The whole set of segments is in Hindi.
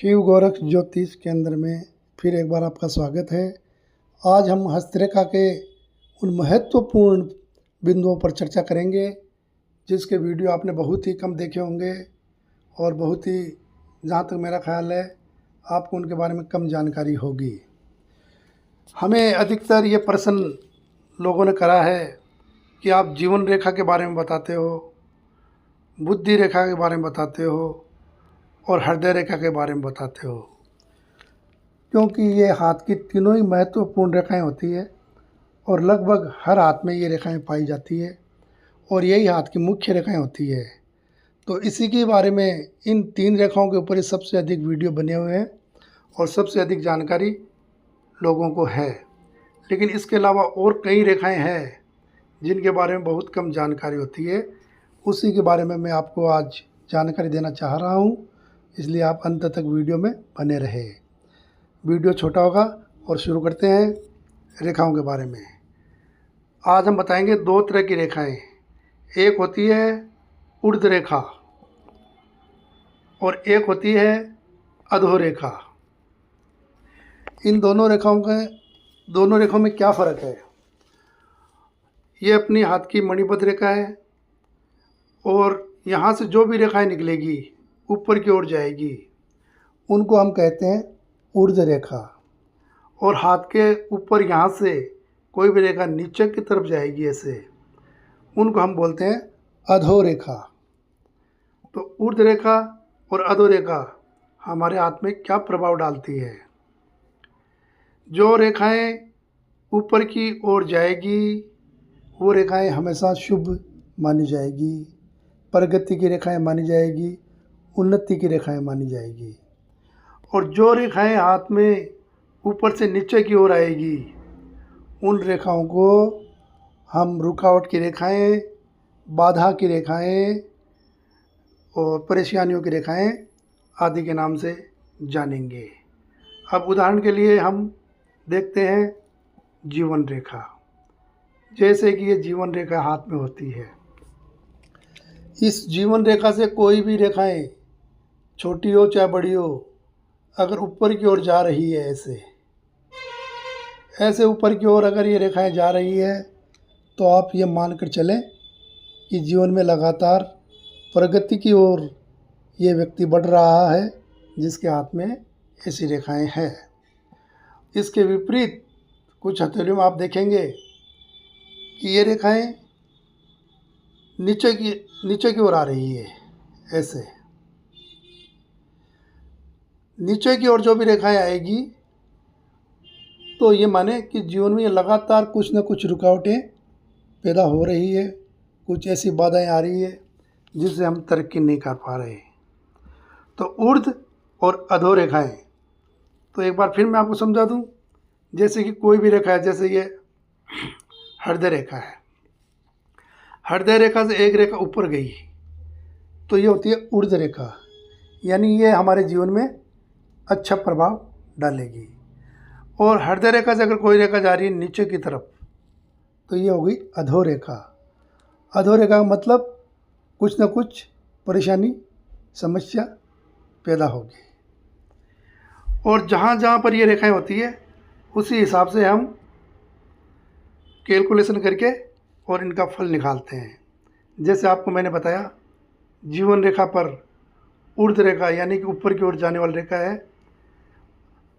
शिव गोरख ज्योतिष केंद्र में फिर एक बार आपका स्वागत है। आज हम हस्तरेखा के उन महत्वपूर्ण बिंदुओं पर चर्चा करेंगे जिसके वीडियो आपने बहुत ही कम देखे होंगे और बहुत ही, जहाँ तक मेरा ख्याल है, आपको उनके बारे में कम जानकारी होगी। हमें अधिकतर ये प्रश्न लोगों ने करा है कि आप जीवन रेखा के बारे में बताते हो, बुद्धि रेखा के बारे में बताते हो और हृदय रेखा के बारे में बताते हो, क्योंकि ये हाथ की तीनों ही महत्वपूर्ण रेखाएं होती है और लगभग हर हाथ में ये रेखाएं पाई जाती है और यही हाथ की मुख्य रेखाएं होती है। तो इसी के बारे में, इन तीन रेखाओं के ऊपर ही सबसे अधिक वीडियो बने हुए हैं और सबसे अधिक जानकारी लोगों को है। लेकिन इसके अलावा और कई रेखाएं हैं जिनके बारे में बहुत कम जानकारी होती है। उसी के बारे में मैं आपको आज जानकारी देना चाह रहा हूँ, इसलिए आप अंत तक वीडियो में बने रहे। वीडियो छोटा होगा और शुरू करते हैं रेखाओं के बारे में। आज हम बताएंगे दो तरह की रेखाएं। एक होती है ऊर्ध्व रेखा और एक होती है अधो रेखा। इन दोनों रेखाओं में क्या फ़र्क है? ये अपनी हाथ की मणिबद्ध रेखा है और यहाँ से जो भी रेखाएं निकलेगी ऊपर की ओर जाएगी, उनको हम कहते हैं ऊर्ध्व रेखा। और हाथ के ऊपर यहाँ से कोई भी रेखा नीचे की तरफ जाएगी ऐसे, उनको हम बोलते हैं अधो रेखा। तो ऊर्ध्व रेखा और अधो रेखा हमारे हाथ में क्या प्रभाव डालती है? जो रेखाएं ऊपर की ओर जाएगी वो रेखाएं हमेशा शुभ मानी जाएगी, प्रगति की रेखाएं मानी जाएगी, उन्नति की रेखाएं मानी जाएगी। और जो रेखाएं हाथ में ऊपर से नीचे की ओर आएगी, उन रेखाओं को हम रुकावट की रेखाएं, बाधा की रेखाएं और परेशानियों की रेखाएं आदि के नाम से जानेंगे। अब उदाहरण के लिए हम देखते हैं जीवन रेखा। जैसे कि ये जीवन रेखा हाथ में होती है, इस जीवन रेखा से कोई भी रेखाएं, छोटी हो चाहे बड़ी हो, अगर ऊपर की ओर जा रही है, ऐसे ऊपर की ओर अगर ये रेखाएं जा रही है, तो आप ये मानकर चलें कि जीवन में लगातार प्रगति की ओर ये व्यक्ति बढ़ रहा है जिसके हाथ में ऐसी रेखाएं हैं। इसके विपरीत कुछ हथेलियों में आप देखेंगे कि ये रेखाएं नीचे की ओर आ रही है। ऐसे नीचे की ओर जो भी रेखाएं आएगी, तो ये माने कि जीवन में लगातार कुछ न कुछ रुकावटें पैदा हो रही है, कुछ ऐसी बाधाएं आ रही है जिससे हम तरक्की नहीं कर पा रहे। तो ऊर्ध्व और अधो रेखाएं, तो एक बार फिर मैं आपको समझा दूं। जैसे कि कोई भी रेखा है, जैसे ये हृदय रेखा है, हृदय रेखा से एक रेखा ऊपर गई तो ये होती है ऊर्ध्व रेखा, यानी ये हमारे जीवन में अच्छा प्रभाव डालेगी। और हृदय रेखा से अगर कोई रेखा जा रही है नीचे की तरफ, तो ये होगी अधो रेखा। अधो रेखा का मतलब कुछ न कुछ परेशानी, समस्या पैदा होगी। और जहाँ जहाँ पर ये रेखाएं होती है, उसी हिसाब से हम कैलकुलेशन करके और इनका फल निकालते हैं। जैसे आपको मैंने बताया, जीवन रेखा पर ऊर्ध्व रेखा यानी कि ऊपर की ओर जाने वाली रेखा है,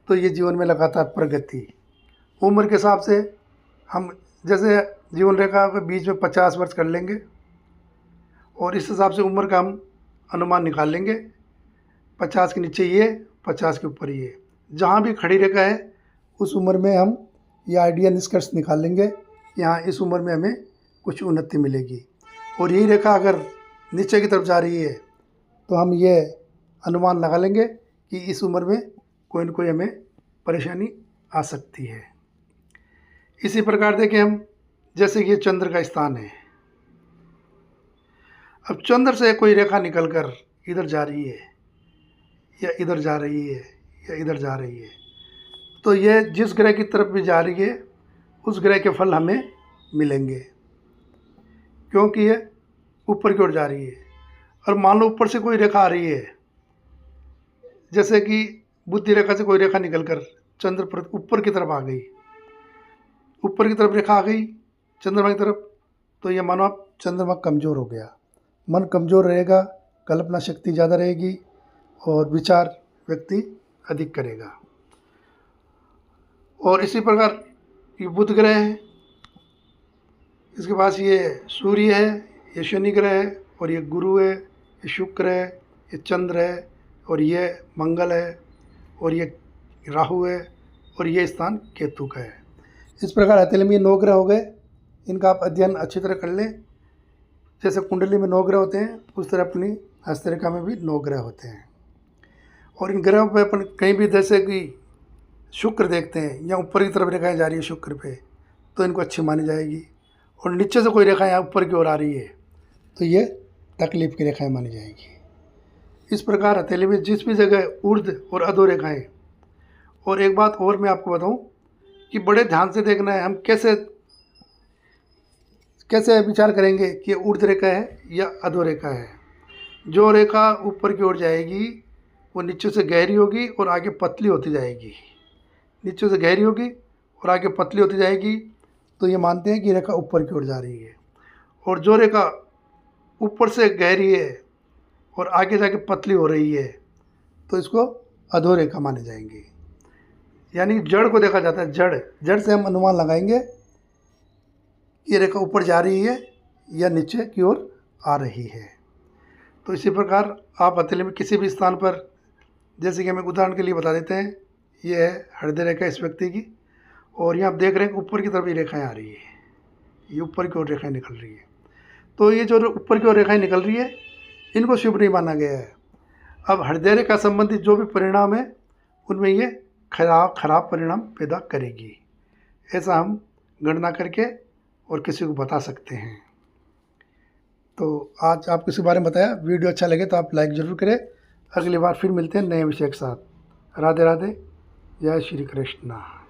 तो ये जीवन में लगातार प्रगति। उम्र के हिसाब से हम जैसे जीवन रेखा के बीच में 50 वर्ष कर लेंगे और इस हिसाब से उम्र का हम अनुमान निकाल लेंगे। 50 के नीचे ये, 50 के ऊपर ये, जहाँ भी खड़ी रेखा है उस उम्र में हम ये आइडिया निष्कर्ष निकाल लेंगे कि हाँ, इस उम्र में हमें कुछ उन्नति मिलेगी। और यही रेखा अगर नीचे की तरफ जा रही है, तो हम ये अनुमान लगा लेंगे कि इस उम्र में कोई न कोई हमें परेशानी आ सकती है। इसी प्रकार देखें हम, जैसे कि ये चंद्र का स्थान है। अब चंद्र से कोई रेखा निकलकर इधर जा रही है या इधर जा रही है या इधर जा रही है, तो ये जिस ग्रह की तरफ भी जा रही है उस ग्रह के फल हमें मिलेंगे, क्योंकि ये ऊपर की ओर जा रही है। और मान लो ऊपर से कोई रेखा आ रही है, जैसे कि बुद्धि रेखा से कोई रेखा निकलकर चंद्र पर ऊपर की तरफ आ गई, ऊपर की तरफ रेखा आ गई चंद्रमा की तरफ, तो ये मानो आप चंद्रमा कमज़ोर हो गया, मन कमज़ोर रहेगा, कल्पना शक्ति ज़्यादा रहेगी और विचार व्यक्ति अधिक करेगा। और इसी प्रकार ये बुध ग्रह है, इसके पास ये सूर्य है, ये शनि ग्रह है, और ये गुरु है, ये शुक्र है, ये चंद्र है, और ये मंगल है, और ये राहु है, और ये स्थान केतु का है। इस प्रकार हथेली में 9 ग्रह हो गए। इनका आप अध्ययन अच्छी तरह कर लें। जैसे कुंडली में 9 ग्रह होते हैं, उस तरह अपनी हस्तरेखा में भी 9 ग्रह होते हैं। और इन ग्रहों पर अपन कहीं भी जैसे कि शुक्र देखते हैं, या ऊपर की तरफ रेखाएं जा रही है शुक्र पे, तो इनको अच्छी मानी जाएगी। और नीचे से कोई रेखा यहाँ ऊपर की ओर आ रही है, तो ये तकलीफ की रेखाएं मानी जाएंगी। इस प्रकार हथेली में जिस भी जगह ऊर्ध्व और अधो रेखाएं। और एक बात और मैं आपको बताऊं कि बड़े ध्यान से देखना है, हम कैसे विचार करेंगे कि ये ऊर्ध्व रेखा है या अधो रेखा है। जो रेखा ऊपर की ओर जाएगी वो नीचे से गहरी होगी और आगे पतली होती जाएगी, नीचे से गहरी होगी और आगे पतली होती जाएगी, तो ये मानते हैं कि रेखा ऊपर की ओर जा रही है। और जो रेखा ऊपर से गहरी है और आगे जाके पतली हो रही है, तो इसको अधो रेखा माने जाएंगी। यानी जड़ को देखा जाता है, जड़ से हम अनुमान लगाएंगे ये रेखा ऊपर जा रही है या नीचे की ओर आ रही है। तो इसी प्रकार आप हथेली में किसी भी स्थान पर, जैसे कि हमें उदाहरण के लिए बता देते हैं, ये है हृदय रेखा इस व्यक्ति की, और यहाँ आप देख रहे हैं कि ऊपर की तरफ ये रेखाएं आ रही है, ये ऊपर की ओर रेखाएं निकल रही है। तो ये जो ऊपर की ओर रेखाएं निकल रही है, इनको शुभ नहीं माना गया है। अब हृदय रेखा संबंधित जो भी परिणाम है, उनमें ये खराब परिणाम पैदा करेगी। ऐसा हम गणना करके और किसी को बता सकते हैं। तो आज आपको इसी बारे में बताया। वीडियो अच्छा लगे तो आप लाइक ज़रूर करें। अगली बार फिर मिलते हैं नए विषय के साथ। राधे राधे, जय श्री कृष्णा।